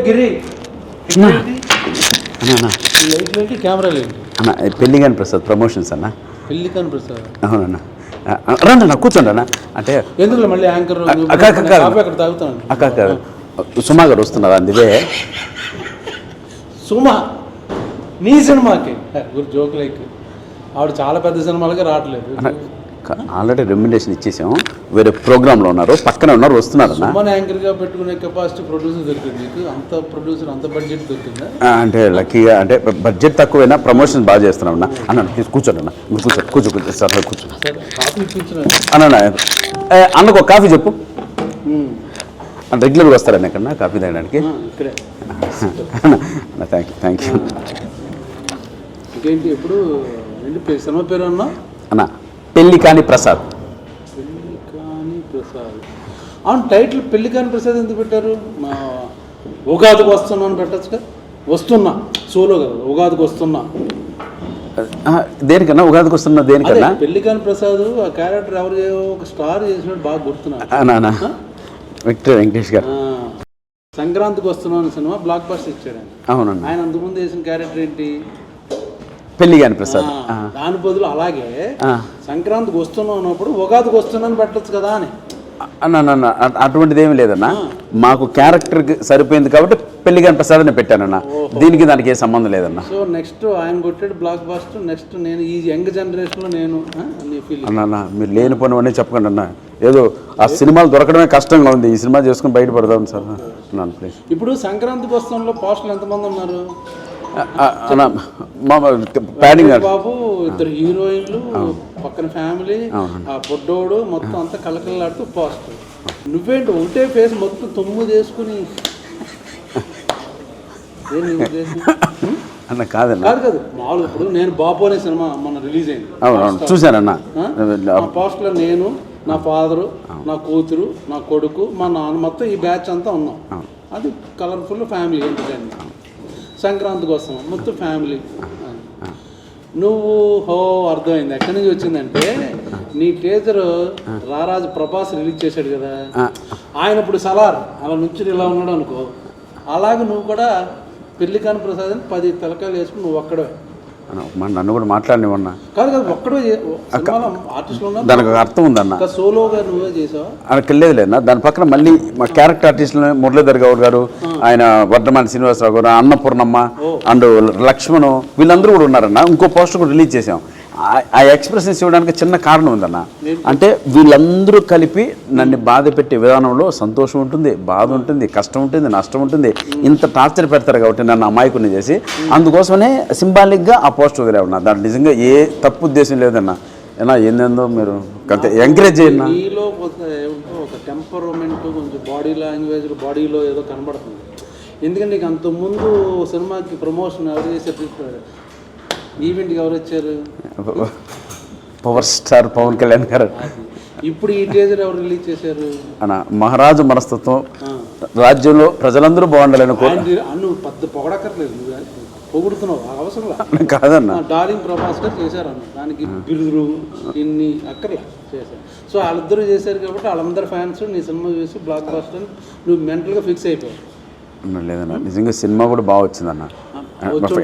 గిరి camera లేదు అన్న పెళ్ళిగాని Prasad promotions అన్న. పెళ్ళికాని ప్రసాద్ అవునన్నా రండి అన్న కూర్చోండి అన్న. అంటే ఎందుకు మళ్ళీ యాంకర్ అక్కడ తాగుతాను. అక్క సుమా గారు వస్తున్నారు అందుకే. సుమా నీ సినిమాకి జోక్ లైక్ ఆవిడ చాలా పెద్ద సినిమాలకి రావట్లేదు. ఆల్రెడీ రెమ్యునరేషన్ ఇచ్చేసాము, వేరే ప్రోగ్రాంలో ఉన్నారు, పక్కనే ఉన్నారు, వస్తున్నారు అన్న. సుమన్ యాంకర్గా పెట్టుకునే కెపాసిటీ ప్రొడ్యూసర్ దొరికింది నీకు? అంత ప్రొడ్యూసర్ అంత బడ్జెట్ దొరికిందా? అంటే లక్కీగా అంటే బడ్జెట్ తక్కువైనా ప్రమోషన్ బాగా చేస్తున్నాం అన్న. అన్న కూర్చోండి అన్న, కూర్చో సార్ కూర్చో కాఫీ ఇప్పించిన అన్న. అన్నకు ఒక కాఫీ చెప్పు. రెగ్యులర్గా వస్తారన్న ఇక్కడ కాఫీ తాగడానికి. ఇక్కడే థ్యాంక్ యూ. ఇంకేంటి ఎప్పుడు ఏంటి సినిమా పేరు అన్నా? అన్న పెళ్ళికాని ప్రసాద్. పెళ్ళికాని ప్రసాద్. అవును, టైటిల్ పెళ్ళికాని ప్రసాద్ ఎందుకు పెట్టారు? మా ఉగాదికి వస్తున్నా అని పెట్టచ్చుగా. వస్తున్నా సోలో కదా, ఉగాదికి వస్తున్నా దేనికన్నా? ఉగాదికి వస్తున్నా దేనికన్నా? పెళ్ళికాని ప్రసాద్ ఆ క్యారెక్టర్ ఎవరు ఒక స్టార్ చేసినట్టు బాగా గుర్తున్నా. విక్టర్ వెంకటేష్ గారు సంక్రాంతికి వస్తున్నాను సినిమా బ్లాక్ బస్టర్ ఇచ్చాడు ఆయన. అవునండి. ఆయన అంతకుముందు వేసిన క్యారెక్టర్ ఏంటి? పెళ్ళిగాని ప్రసాద్. దాని బదులు అలాగే సంక్రాంతికి వస్తున్నాం అన్నప్పుడు ఉగాదికి వస్తున్నాను పెట్టచ్చు కదా అని అన్న. అటువంటిది ఏమి లేదన్న, మాకు క్యారెక్టర్కి సరిపోయింది కాబట్టి పెళ్ళిగాని ప్రసాద్ అని పెట్టానన్న. దీనికి దానికి ఏ సంబంధం లేదన్న. సో నెక్స్ట్ ఆయన కొట్టాడు బ్లాక్ బస్టర్. నెక్స్ట్ నేను ఈ యంగ్ జనరేషన్లో నేను అన్న మీరు లేని పని అన్నీ చెప్పకండి అన్న. ఏదో ఆ సినిమాలు దొరకడమే కష్టంగా ఉంది, ఈ సినిమా చేసుకుని బయటపడదాం సార్ అన్నాను ప్లీజ్. ఇప్పుడు సంక్రాంతికి వస్తున్న పోస్టులు ఎంతమంది ఉన్నారు? బాబు, ఇద్దరు హీరోయిన్లు, పక్కన ఫ్యామిలీ, ఆ పొడ్డోడు, మొత్తం అంతా కలకలాడుతూ పోస్టర్. నువ్వేంటి ఒకటే ఫేస్ మొత్తం 9 వేసుకుని అన్న? కాదన్న, కాదు మామూలు. ఇప్పుడు నేను బాబు అనే సినిమా మొన్న రిలీజ్ అయింది, అవును చూశానన్న. పోస్టర్లో నేను, నా ఫాదరు, నా కూతురు, నా కొడుకు, మా నాన్న, మొత్తం ఈ బ్యాచ్ అంతా ఉన్నాం. అది కలర్ఫుల్ ఫ్యామిలీ ఎంటర్టైన్మెంట్. సంక్రాంతికి వస్తాం మొత్తం ఫ్యామిలీ. నువ్వు అర్థమైంది ఎక్కడి నుంచి వచ్చిందంటే, నీ టీజర్ రారాజు ప్రభాస్ రిలీజ్ చేశాడు కదా, ఆయన ఇప్పుడు సలార్ అలా నుంచి ఇలా ఉన్నాడు అనుకో, అలాగే నువ్వు కూడా పెళ్ళికాని ప్రసాద్ అని 10 తలకాయలు వేసుకుని నువ్వు ఒక్కడే. నన్ను కూడా మాట్లాడినవన్నా కాదు ఒక్కడే ఆర్టిస్టులు ఉన్నా, దానికి అర్థం ఉందన్న. సోలోగా నువ్వే చేసావా? అక్కడ లేదులేదన్న. దాని పక్కన మళ్ళీ మా క్యారెక్టర్ ఆర్టిస్టులు మురళీధర్ గౌడ్ గారు, ఆయన వర్ధమాని శ్రీనివాసరావు గారు, అన్నపూర్ణమ్మ అండ్ లక్ష్మణ్, వీళ్ళందరూ కూడా ఉన్నారన్న. ఇంకో పోస్టర్ కూడా రిలీజ్ చేసాం. ఆ ఎక్స్ప్రెషన్స్ ఇవ్వడానికి చిన్న కారణం ఉందన్న. అంటే వీళ్ళందరూ కలిపి నన్ను బాధ పెట్టే విధానంలో సంతోషం ఉంటుంది, బాధ ఉంటుంది, కష్టం ఉంటుంది, నష్టం ఉంటుంది. ఇంత టార్చర్ పెడతారు కాబట్టి నన్ను అమాయకుని చేసి, అందుకోసమనే సింబాలిక్గా ఆ పోస్టర్ వదిలే ఉన్నా. దాంట్లో నిజంగా ఏ తప్పు ఉద్దేశం లేదన్న. ఏనా ఏందేందో మీరు ఎంకరేజ్ చేయండి. నీలో ఒక టెంపరమెంట్, కొంచెం బాడీ లాంగ్వేజ్, బాడీలో ఏదో కనబడుతుంది. ఎందుకంటే నీకు అంతకుముందు సినిమాకి ప్రమోషన్ ఎవరు చేసే, ఈవెంట్కి ఎవరు వచ్చారు? పవర్ స్టార్ పవన్ కళ్యాణ్ గారు. ఇప్పుడు ఈ టీజర్ ఎవరు రిలీజ్ చేశారు? అన్న మహారాజు మనస్తత్వం, రాజ్యంలో ప్రజలందరూ బాగుండాలని నువ్వు పెద్ద పొగడక్కర్లేదు, నువ్వు పొగుడుతున్నావు అవసరం కాదన్న. డార్లింగ్ ప్రభాస్ గారు చేశారు అన్న, దానికి బిరుదులు ఇన్ని అక్కర్లా చేశారు. సో వాళ్ళిద్దరూ చేశారు కాబట్టి వాళ్ళందరూ ఫ్యాన్స్ నీ సినిమా చూసి బ్లాక్ బస్టర్ నువ్వు మెంటల్గా ఫిక్స్ అయిపోయావు. లేదన్న, నిజంగా సినిమా కూడా బాగా వచ్చిందన్న,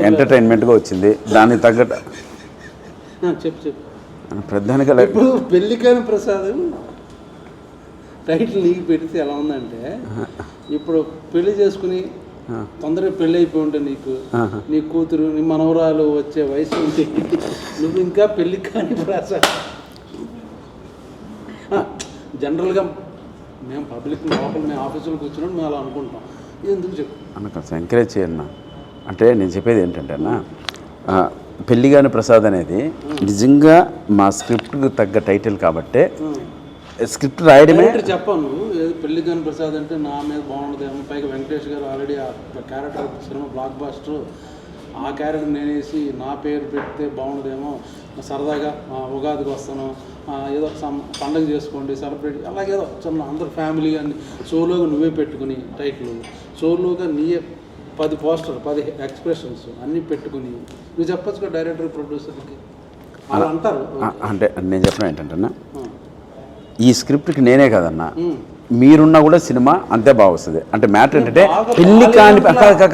ఎంటర్టైన్మెంట్గా వచ్చింది. దానికి తగ్గట్టు చెప్పు ప్రధానిగా ఇప్పుడు పెళ్ళికాని ప్రసాద్ టైటిల్ నీకు పెడితే ఎలా ఉందంటే, ఇప్పుడు పెళ్లి చేసుకుని తొందరగా పెళ్ళి అయిపోయి ఉంటే నీకు, నీ కూతురు, నీ మనవరాలు వచ్చే వయసు ఉంటే నువ్వు ఇంకా పెళ్ళికాని ప్రసాద్. జనరల్గా మేము పబ్లిక్ లోపల మేము ఆఫీసులో కూర్చున్నాం, మేము అలా అనుకుంటాం. ఎందుకు చెప్పు అన్న, ఎంకరేజ్ చేయన్నా. అంటే నేను చెప్పేది ఏంటంటే అన్న, పెళ్ళిగాని ప్రసాద్ అనేది నిజంగా మా స్క్రిప్ట్కి తగ్గ టైటిల్ కాబట్టే స్క్రిప్ట్ రాయడమే. చెప్పాను పెళ్ళికాని ప్రసాద్ అంటే నా మీద బాగుండదేమో, పైగా వెంకటేష్ గారు ఆల్రెడీ ఆ క్యారెక్టర్ సినిమా బ్లాక్ బస్టర్, ఆ క్యారెక్టర్ నేనేసి నా పేరు పెడితే బాగుండదేమో, సరదాగా ఉగాదికి వస్తాను, ఏదో పండగ చేసుకోండి సెలబ్రేట్, అలాగేదో చిన్న అందరు ఫ్యామిలీ అని సోలోగా నువ్వే పెట్టుకుని టైటిల్, సోలోగా నీయే 10 పోస్టర్ 10 ఎక్స్ప్రెషన్స్ అన్నీ పెట్టుకుని నువ్వు చెప్పచ్చు కదా డైరెక్టర్ ప్రొడ్యూసర్కి. అలా అంటారు. అంటే నేను చెప్పిన ఏంటంటే ఈ స్క్రిప్ట్కి నేనే కదన్నా, మీరున్నా కూడా సినిమా అంతే బాగా వస్తుంది. అంటే మ్యాటర్ ఏంటంటే బాగా పెళ్లి కాని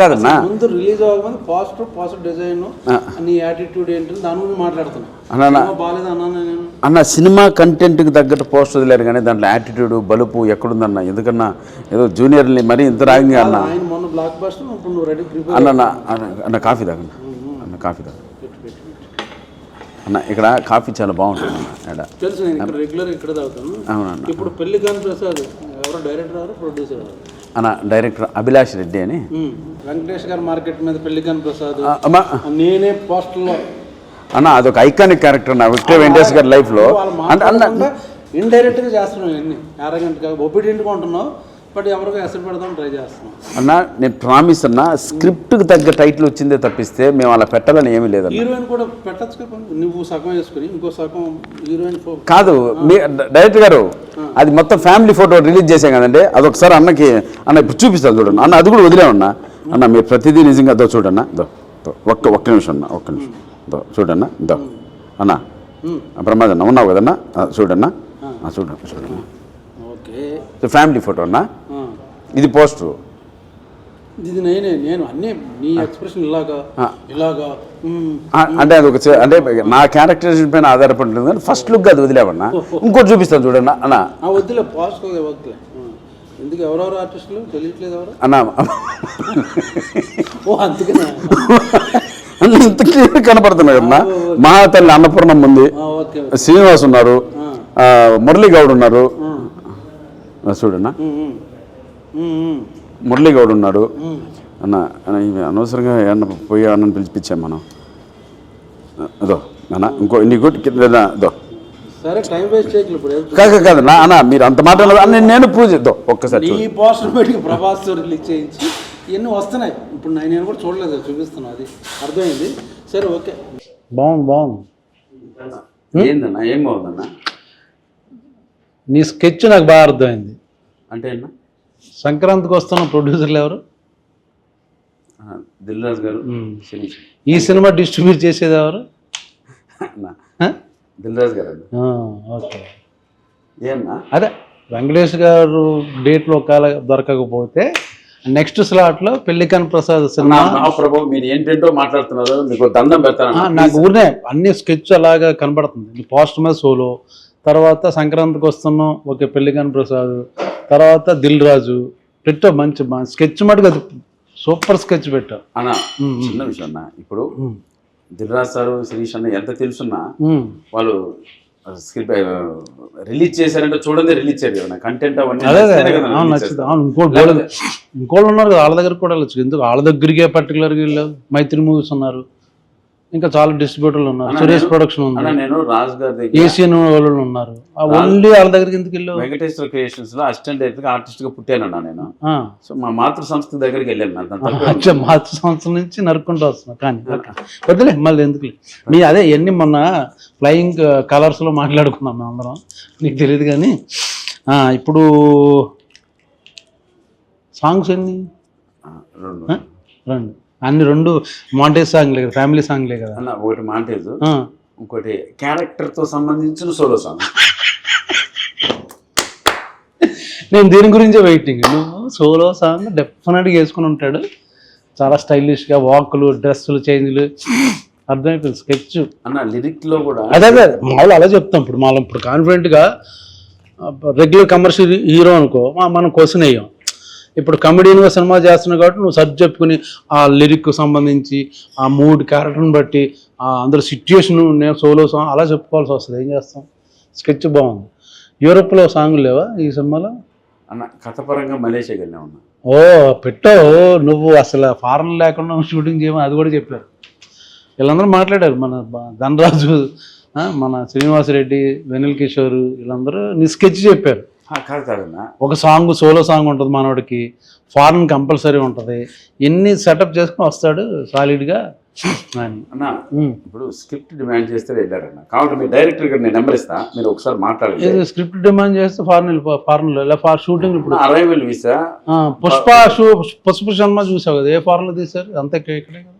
కాదన్నా, అసలు ముందు రిలీజ్ అవ్వకముందు పాజిటివ్ డిజైన్ నీ యాటిట్యూడ్ ఏంటి దాని గురించి మాట్లాడుతున్నా. బాగాలేదు అన్నా నేను అన్న సినిమా కంటెంట్కి తగ్గట్టు పోస్ట్ వదిలేరు కానీ దాంట్లో యాటిట్యూడ్ బలుపు ఎక్కడుందన్న. ఎందుకన్నా ఏదో జూనియర్ని మరీ ఇంత రాగింగ్ అన్న. ఆయన మొన్న బ్లాక్ బస్టర్ ఇప్పుడు నువ్వు రెడీ ప్రిపేర్ అన్న కాఫీ తాగండి అన్న, కాఫీ తాగండి అన్న. ఇక్కడ కాఫీ చాలా బాగుంటుంది అన్న. తెలుసు, నేను ఇక్కడ రెగ్యులర్ ఇక్కడ తాగుతాను. అవునన్న. ఇప్పుడు పెళ్లికాని ప్రసాద్ ఎవరో డైరెక్టర్ ఎవరు ప్రొడ్యూసర్ ఎవరు అన్న? డైరెక్టర్ అభిలాష్ రెడ్డి అని. వెంకటేష్ గారి మార్కెట్ మీద పెళ్లికాని ప్రసాద్ అమ్మా నేనే పోస్టర్లో అన్న అదొక ఐకానిక్ క్యారెక్టర్ అన్న విక్టర్ వెంకటేష్ గారి లైఫ్లో. అంటే అన్న ఇండైరెక్ట్గా చేస్తున్నావు ఇవన్నీ అరగంటగా ఒబీడియంట్గా ఉంటున్నావు, బట్ ఎవరికో ఎసరు పెడదాం ట్రై చేస్తున్నాం అన్న. నేను ప్రామిస్ అన్న, స్క్రిప్ట్కి తగ్గ టైటిల్ వచ్చిందే తప్పిస్తే మేము అలా పెట్టాలని ఏమీ లేదన్న. హీరోయిన్ కూడా పెట్టచ్చు కదా, నువ్వు సగం వేసుకుని ఇంకో సగం హీరోయిన్ కాదు. మీ డైరెక్టర్ గారు అది మొత్తం ఫ్యామిలీ ఫోటో రిలీజ్ చేసాం కదండి, అదొకసారి అన్నకి అన్న ఇప్పుడు చూపిస్తాను చూడండి అన్న. అది కూడా వదిలేమన్నా అన్న, మీరు ప్రతిదీ నిజంగా దో చూడన్నా. దో ఒక్క నిమిషం అన్న, ఒక్క నిమిషం దో చూడన్నా. దో అన్న ప్రమాదన్న ఉన్నావు కదన్నా, చూడన్నా చూడన్నా. ఓకే ఫ్యామిలీ ఫోటో అన్న, ఇది పోస్టరు. ఇది నేను అన్నీ నీ ఎక్స్ప్రెషన్ ఇలాగా అంటే అది ఒక అంటే నా క్యారెక్టరైజేషన్ పైన ఆధారపడి ఉంటుంది కానీ ఫస్ట్ లుక్ అది వదిలేవన్నా. ఇంకోటి చూపిస్తాను చూడన్నా అన్న. వద్దులే పాస్ట్ వద్దులే. ఎందుకు ఎవరెవరు ఆర్టిస్టులు తెలియట్లేదు ఎవరు అన్న? ఓ అందుకనే అన్న ఇంత క్లియర్ కనపడుతున్నాయి కదన్నా. మహాతల్లి అన్నపూర్ణమ్మ ఉంది, శ్రీనివాస్ ఉన్నారు, మురళీ గౌడ్ ఉన్నారు చూడన్నా, మురళీ గౌడ్ ఉన్నాడు అన్న. అనవసరంగా ఏమన్నా పోయి అన్నని పిలిపించాం మనం. అదో అన్న ఇంకో నీకు దో సరే టైం వేస్ట్ చేయట్లేదు ఇప్పుడు. కాదు నా అన్న, మీరు అంత మాట్లాడదు. నేను ప్రూవ్ చేద్దాం ఒక్కసారి. ఈ పోస్టర్ పెట్టి ప్రభాస్ రిలీజ్ చేయించి ఇవన్నీ వస్తున్నాయి. ఇప్పుడు నేను కూడా చూడలేదు, చూపిస్తున్నాను, అది అర్థమైంది. సరే ఓకే, బాగుంది. ఏందన్నా? ఏం బాగుందన్నా? నీ స్కెచ్ నాకు బాగా అర్థమైంది. అంటే అన్న సంక్రాంతికి వస్తున్న ప్రొడ్యూసర్లు ఎవరు? దిల్ రాజు గారు. ఈ సినిమా డిస్ట్రిబ్యూట్ చేసేది ఎవరు? దిల్ రాజు గారు. ఓకే. ఏమన్నా అదే వెంకటేష్ గారు డేట్లో ఒకవేళ దొరకకపోతే నెక్స్ట్ స్లాట్లో పెళ్లికాని ప్రసాద్ సినిమా. ప్రభు మీరు ఏంటంటో మాట్లాడుతున్నారు, మీకు దండం పెడతాను. నాకు ఊరినే అన్ని స్కెచ్ అలాగా కనబడుతుంది. పోస్ట్ మీద సోలో, తర్వాత సంక్రాంతికి వస్తున్నాం ఓకే పెళ్లికాని ప్రసాద్, తర్వాత దిల్ రాజు పెట్టావు. మంచి స్కెచ్ మటుకు అది సూపర్ స్కెచ్ పెట్టావు అన్న. చిన్న విషయం అన్న, ఇప్పుడు దిల్ రాజు సార్ శిరీష్ అన్న ఎంత తెలుసున్నా వాళ్ళు స్క్రిప్ట్ రిలీజ్ చేశారంటే చూడండి రిలీజ్ చేయరు కదా కంటెంట్ అవన్నీ. ఇంకోళ్ళు ఉన్నారు కదా వాళ్ళ దగ్గర కూడా వెళ్ళచ్చు. ఎందుకు వాళ్ళ దగ్గరికే పర్టికులర్గా వెళ్ళావు? మైత్రి మూవీస్ ఉన్నారు, ఇంకా చాలా డిస్ట్రిబ్యూటర్లు ఉన్నారు, సురేష్ ప్రొడక్షన్ ఉంది, నేను రాజు గారి దగ్గర ఏషియన్ వాళ్ళు ఉన్నారు. ఓన్లీ వాళ్ళ దగ్గరికి ఎందుకు వెళ్ళావు? వెంకటేశ్వర క్రియేషన్స్ లో అసిస్టెంట్ డైరెక్టర్ ఆర్టిస్ట్ గా పుట్టానన్నా నేను. సో మా మాతృ సంస్థ దగ్గరికి వెళ్ళాను. మాతృ సంస్థ నుంచి నరుక్కుంటూ వస్తున్నా. కానీ వద్దులే మళ్ళీ ఎందుకు మీ అదే ఎన్ని మొన్న ఫ్లయింగ్ కలర్స్ లో మాట్లాడుకున్నాం మేము అందరం, నీకు తెలియదు. కానీ ఇప్పుడు సాంగ్స్ ఎన్ని? రెండు. అన్ని రెండు మాంటేజ్ సాంగ్లే కదా, ఫ్యామిలీ సాంగ్లే కదా అన్న. ఒకటి మాంటేజ్, ఇంకోటి క్యారెక్టర్ తో సంబంధించిన సోలో సాంగ్. నేను దీని గురించే వెయిటింగ్. నువ్వు సోలో సాంగ్ డెఫినెట్గా వేసుకుని ఉంటాడు, చాలా స్టైలిష్గా వాకులు, డ్రెస్సులు, చేంజ్లు అర్థమైపోయింది. స్కెచ్ అన్న లిరిక్ లో కూడా అదే మామూలు అలా చెప్తాం. ఇప్పుడు మనం ఇప్పుడు కాన్ఫిడెంట్గా రెగ్యులర్ కమర్షియల్ హీరో అనుకో మనం క్వశ్చన్ వేయం. ఇప్పుడు కమెడీన్గా సినిమా చేస్తున్నావు కాబట్టి నువ్వు సర్చ్ చెప్పుకుని ఆ లిరిక్ సంబంధించి ఆ మూడ్ క్యారెక్టర్ని బట్టి అందరూ సిచ్యుయేషన్ నేను సోలో సాంగ్ అలా చెప్పుకోవాల్సి వస్తుంది. ఏం చేస్తాం? స్కెచ్ బాగుంది. యూరోప్లో సాంగులు లేవా ఈ సినిమాలో? అన్న కథపరంగా మలేషియాకి వెళ్ళా ఉన్నా. ఓ పెట్టావు నువ్వు, అసలు ఫారెన్ లేకుండా షూటింగ్ చేయమని అది కూడా చెప్పారు. వీళ్ళందరూ మాట్లాడారు, మన ధనరాజు, మన శ్రీనివాస్ రెడ్డి, వెనిల్ కిషోర్, వీళ్ళందరూ నీ స్కెచ్ చెప్పారు. కాదన్నా ఒక సాంగ్ సోలో సాంగ్ ఉంటుంది మనోడికి, ఫారెన్ కంపల్సరీ ఉంటుంది, ఎన్ని సెటప్ చేసుకుని వస్తాడు సాలిడ్గా అన్న. ఇప్పుడు స్క్రిప్ట్ డిమాండ్ చేస్తే వెళ్ళారన్న, కాబట్టి మీ డైరెక్టర్ గారు నేను నెంబర్ ఇస్తా, మీరు ఒకసారి మాట్లాడండి. స్క్రిప్ట్ డిమాండ్ చేస్తే ఫారెన్లో ఇలా షూటింగ్. ఇప్పుడు అరైవల్ వీసా పుష్ప సినిమా చూసావు కదా, ఏ ఫారెన్లో తీశారు? అంతా ఇక్కడే కదా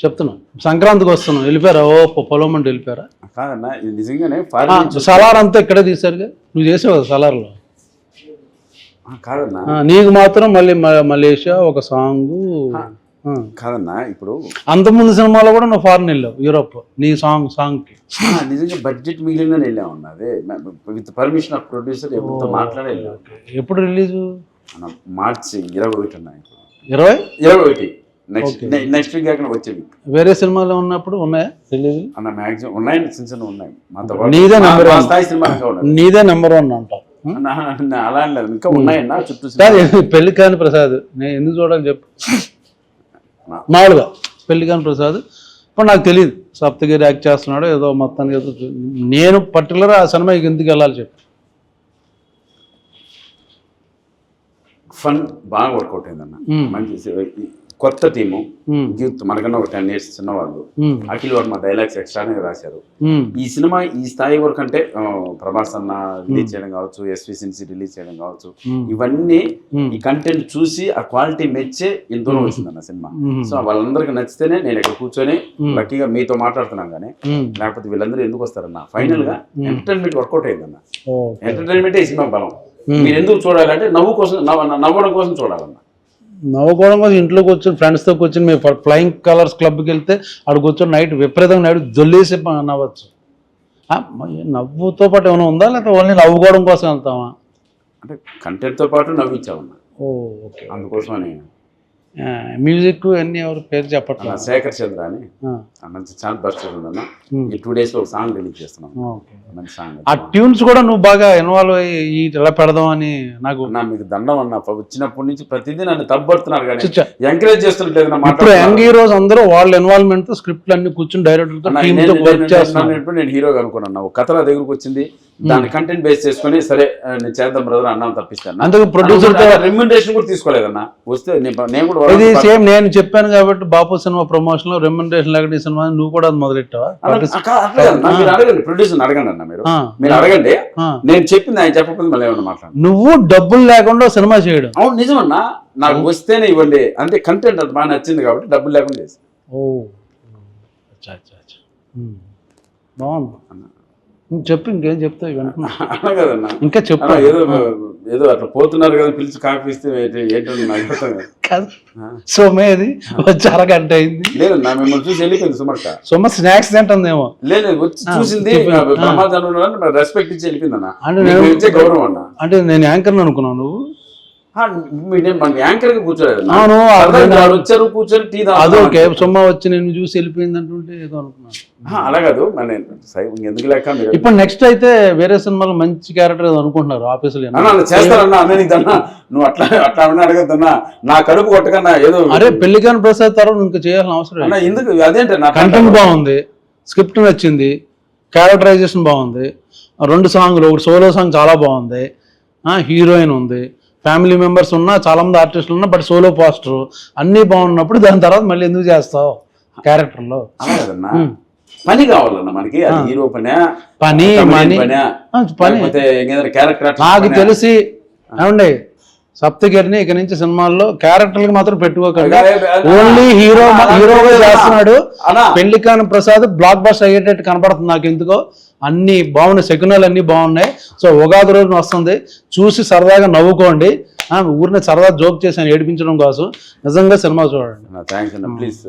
చెప్తున్నాం. సంక్రాంతికి వస్తున్నాం, వెళ్ళిపోయారా? ఓ పొలం అంటే వెళ్ళిపోయారా? కాదన్నా ఇది నిజంగానే సలార్ అంతా ఇక్కడే తీశారుగా, నువ్వు చేసావు కదా సలార్లో. కాదన్నా నీకు మాత్రం మళ్ళీ మలేషియా ఒక సాంగ్. కాదన్నా ఇప్పుడు అంతకుముందు సినిమాలో కూడా నువ్వు ఫారెన్ వెళ్ళావు, యూరోప్, నీ సాంగ్కి. నిజంగా బడ్జెట్ మిగిలిందని వెళ్ళామన్నా, అదే విత్ పర్మిషన్ ఆఫ్ ప్రొడ్యూసర్ ఎవరితో మాట్లాడే వెళ్ళాం. ఎప్పుడు రిలీజు? మార్చి 21 అన్నా. 21 నెక్స్ట్ వీక్ అక్కడ వచ్చే వీక్. వేరే సినిమాలో ఉన్నప్పుడు ఉన్నాయా రిలీజ్? అన్న మ్యాక్సిమం ఉన్నాయండి, చిన్న చిన్న ఉన్నాయి. మాతో నీదే నెంబర్ వన్ స్థాయి సినిమా నీదే నెంబర్ వన్ అంటావు. అలా లేదు, ఇంకా ఉన్నాయన్నా చుట్టూ. పెళ్లి కాని ప్రసాద్ నేను ఎందుకు చూడాలి చెప్పు? మామూలుగా పెళ్లి కాని ప్రసాద్ ఇప్పుడు నాకు తెలియదు, సప్తగిరి యాక్ట్ చేస్తున్నాడు ఏదో మొత్తానికి ఏదో. నేను పర్టికులర్ ఆ సినిమాకి ఎందుకు వెళ్ళాలి చెప్పు? ఫన్ బాగా వర్కౌట్ అయిందన్న. మంచి కొత్త టీము, యూత్ మనకన్నా ఒక 10 years చిన్నవాళ్ళు. అఖిల్ వర్మ డైలాగ్స్ ఎక్స్ట్రానే రాశారు. ఈ సినిమా ఈ స్థాయి వరకు అంటే ప్రభాస్ అన్న రిలీజ్ చేయడం కావచ్చు, ఎస్వి సిన్సి రిలీజ్ చేయడం కావచ్చు, ఇవన్నీ ఈ కంటెంట్ చూసి ఆ క్వాలిటీ మెచ్చే ఇంత దూరం వచ్చిందన్న సినిమా. సో వాళ్ళందరికీ నచ్చితేనే నేను ఇక్కడ కూర్చొని లక్కీగా మీతో మాట్లాడుతున్నాను. కానీ లేకపోతే వీళ్ళందరూ ఎందుకు వస్తారన్న? ఫైనల్ గా ఎంటర్టైన్మెంట్ వర్కౌట్ అయిందన్న. ఎంటర్టైన్మెంటే ఈ సినిమా బలం. మీరు ఎందుకు చూడాలంటే నవ్వడం కోసం చూడాలన్న. నవ్వుకోవడం కోసం ఇంట్లోకి వచ్చి ఫ్రెండ్స్తో కూర్చొని మేము ఫ్లయింగ్ కలర్స్ క్లబ్కి వెళ్తే అక్కడికి కూర్చొని నైట్ విపరీతంగా నైట్ జొల్లేసి నవ్వచ్చు. నవ్వుతో పాటు ఏమైనా ఉందా, లేకపోతే ఓన్లీ నవ్వుకోవడం కోసం వెళ్తామా? అంటే కంటెంట్తో పాటు నవ్వించామన్నా. ఓకే, అందుకోసమని. మ్యూజిక్ అన్ని ఎవరు పేరు చెప్పట్లా? శేఖర్ చంద్ర అని మంచి ఛాన్స్ బస్ట్ ఉందన్న. ఈ 2 days లో ఒక సాంగ్ రిలీజ్ చేస్తున్నాం. మంచి సాంగ్. ఆ ట్యూన్స్ కూడా నువ్వు బాగా ఇన్వాల్వ్ అయ్యి ఎలా పెడదాం అని నాకు. మీకు దండం అన్న, వచ్చినప్పటి నుంచి ప్రతిదీ నన్ను తప్పడుతున్నారు కానీ ఎంకరేజ్ చేస్తున్నట్లేదు. ఇప్పుడు యంగ్ హీరోస్ అందరూ వాళ్ళ ఇన్వాల్వ్మెంట్ తో స్క్రిప్ట్లు అన్ని కూర్చొని డైరెక్టర్ నేను హీరోగా అనుకున్నాను. ఒక కథ నా దగ్గరకు వచ్చింది, దాని కంటెంట్ బేస్ చేసుకుని సరే నేను చేద్దాం బ్రదర్ అన్నాను తప్పిస్తాను. అందుకు ప్రొడ్యూసర్ రెమ్యునరేషన్ కూడా తీసుకోలేదన్నా. వస్తే నేను కూడా ఇది సేమ్ నేను చెప్పాను కాబట్టి బాపు సినిమా ప్రమోషన్ లో రెమ్యునరేషన్ లేకపోతే ఈ సినిమా నువ్వు కూడా మొదలెట్టావా? మీరు అడగండి, ప్రొడ్యూసర్ అడగండి అన్న. మీరు అడగండి, నేను చెప్పింది ఆయన చెప్పకపోతే మళ్ళీ ఏమన్నా మాట్లాడు. నువ్వు డబ్బులు లేకుండా సినిమా చేయడం అవును నిజమన్నా. నాకు వస్తేనే ఇవ్వండి అంతే. కంటెంట్ అది బాగా నచ్చింది కాబట్టి డబ్బులు లేకుండా చేసి. బాగుంది, చెప్పు. ఇంకేం చెప్తావు అన్నా కదన్నా? ఇంకా చెప్పు. ఏదో అట్లా పోతున్నారు కదా, పిలిచి కాఫీ ఇస్తే ఏంటో నాకు కాదు. సోమేది వచ్చి అరగంట అయింది. లేదన్నా, మిమ్మల్ని చూసి వెళ్ళిపోయింది సుమక్క. సోమ స్నాక్స్ తింటుందేమో. లేదు, వచ్చి చూసింది, ప్రమాదాలు రెస్పెక్ట్ ఇచ్చి వెళ్ళిపోయింది అన్న. అంటే గౌరవం అన్న. అంటే నేను యాంకర్ అనుకున్నాను, నువ్వు యాంకర్ గా కూర్చోలేదు. వచ్చారు కూర్చొని టీ అదొకే. సొమ్మ వచ్చి నేను చూసి వెళ్ళిపోయింది అంటుంటే ఏదో అనుకున్నాను. అలా కాదు, ఎందుకు లేక. ఇప్పుడు నెక్స్ట్ అయితే వేరే సినిమాలో మంచి క్యారెక్టర్ అనుకుంటున్నారు ఆఫీసులో. చేస్తారన్నా అన్న, నువ్వు అట్లా అట్లా అడగద్దన్నా. నా కడుపు కొట్టకన్నా ఏదో. అరే పెళ్లికాని ప్రసాద్ తర్వాత ఇంకా చేయాల్సిన అవసరం ఎందుకు? అదేంటే కంటెంట్ బాగుంది, స్క్రిప్ట్ నచ్చింది, క్యారెక్టరైజేషన్ బాగుంది, 2 సాంగ్లు, ఒకటి సోలో సాంగ్ చాలా బాగుంది, హీరోయిన్ ఉంది, ఫ్యామిలీ మెంబర్స్ ఉన్నా, చాలా మంది ఆర్టిస్టులు ఉన్నా, బట్ సోలో పోస్టర్ అన్నీ బాగున్నప్పుడు దాని తర్వాత మళ్ళీ ఎందుకు చేస్తావు క్యారెక్టర్లో? పని కావాలన్నా మనకి. హీరో పని క్యారెక్టర్. నాకు తెలిసి ఏమండి, సప్తగిరిని ఇక నుంచి సినిమాల్లో క్యారెక్టర్కి మాత్రం పెట్టుకోకండి. ఓన్లీ హీరోగా చేస్తున్నాడు. పెళ్లికాని ప్రసాద్ బ్లాక్ బస్టర్ అయ్యేటట్టు కనపడుతుంది నాకు ఎందుకో. అన్ని బాగున్నాయి, శకునాలు అన్ని బాగున్నాయి. సో ఉగాది రోజున వస్తుంది, చూసి సరదాగా నవ్వుకోండి. ఊరిని సరదా జోక్ చేశాను ఏడిపించడం కోసం. నిజంగా సినిమా చూడండి. ప్లీజ్.